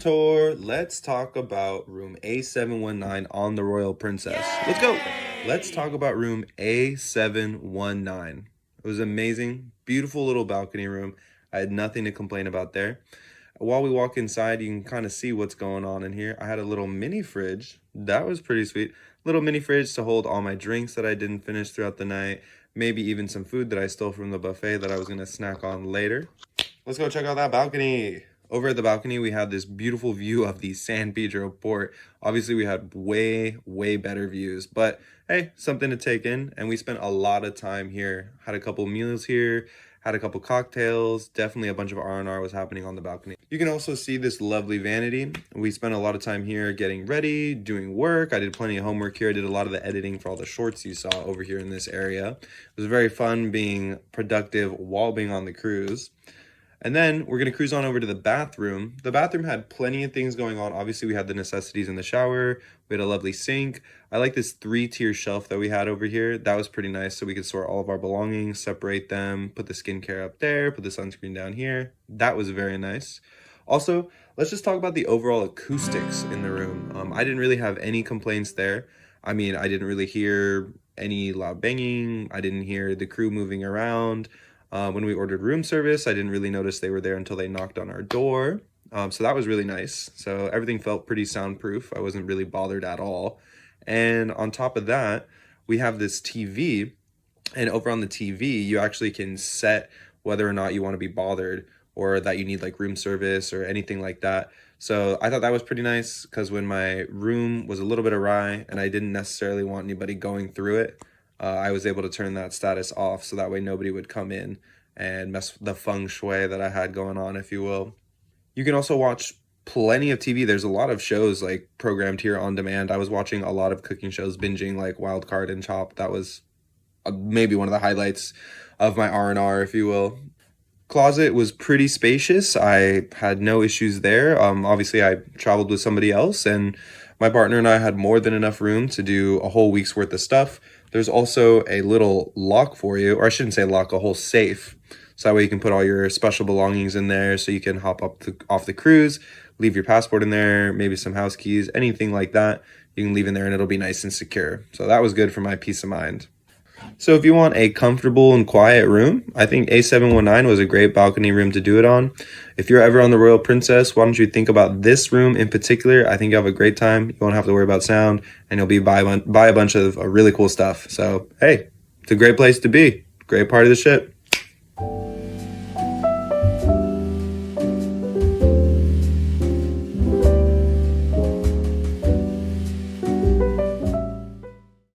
tour. Let's talk about room A719 on the Royal Princess. Let's go. Let's talk about room A719. It was amazing, beautiful little balcony room. I had nothing to complain about there. While we walk inside, you can kind of see what's going on in here. I had a little mini fridge. That was pretty sweet. Little mini fridge to hold all my drinks that I didn't finish throughout the night. Maybe even some food that I stole from the buffet that I was going to snack on later. Let's go check out that balcony. Over at the balcony, we had this beautiful view of the San Pedro port. Obviously, we had way better views, but hey, something to take in. And we spent a lot of time here. Had a couple meals here, had a couple cocktails. Definitely a bunch of R&R was happening on the balcony. You can also see this lovely vanity. We spent a lot of time here getting ready, doing work. I did plenty of homework here. I did a lot of the editing for all the shorts you saw over here in this area. It was very fun being productive while being on the cruise. And then we're going to cruise on over to the bathroom. The bathroom had plenty of things going on. Obviously, we had the necessities in the shower. We had a lovely sink. I like this 3-tier shelf that we had over here. That was pretty nice. So we could store all of our belongings, separate them, put the skincare up there, put the sunscreen down here. That was very nice. Also, let's just talk about the overall acoustics in the room. I didn't really have any complaints there. I mean, I didn't really hear any loud banging. I didn't hear the crew moving around. When we ordered room service, I didn't really notice they were there until they knocked on our door. So that was really nice. So everything felt pretty soundproof. I wasn't really bothered at all. And on top of that, we have this TV. And over on the TV, you actually can set whether or not you want to be bothered or that you need like room service or anything like that. So I thought that was pretty nice because when my room was a little bit awry and I didn't necessarily want anybody going through it, I was able to turn that status off so that way nobody would come in and mess with the feng shui that I had going on, if you will. You can also watch plenty of TV. There's a lot of shows like programmed here on demand. I was watching a lot of cooking shows, binging like Wild Card and Chopped. That was maybe one of the highlights of my R&R, if you will. Closet was pretty spacious. I had no issues there. Obviously, I traveled with somebody else, and my partner and I had more than enough room to do a whole week's worth of stuff. There's also a little lock for you, or I shouldn't say lock, a whole safe. So that way you can put all your special belongings in there so you can hop up off the cruise, leave your passport in there, maybe some house keys, anything like that. You can leave in there and it'll be nice and secure. So that was good for my peace of mind. So if you want a comfortable and quiet room, I think A719 was a great balcony room to do it on. If you're ever on the Royal Princess, why don't you think about this room in particular? I think you'll have a great time. You won't have to worry about sound, and you'll be buy a bunch of really cool stuff. So, hey, it's a great place to be. Great part of the ship.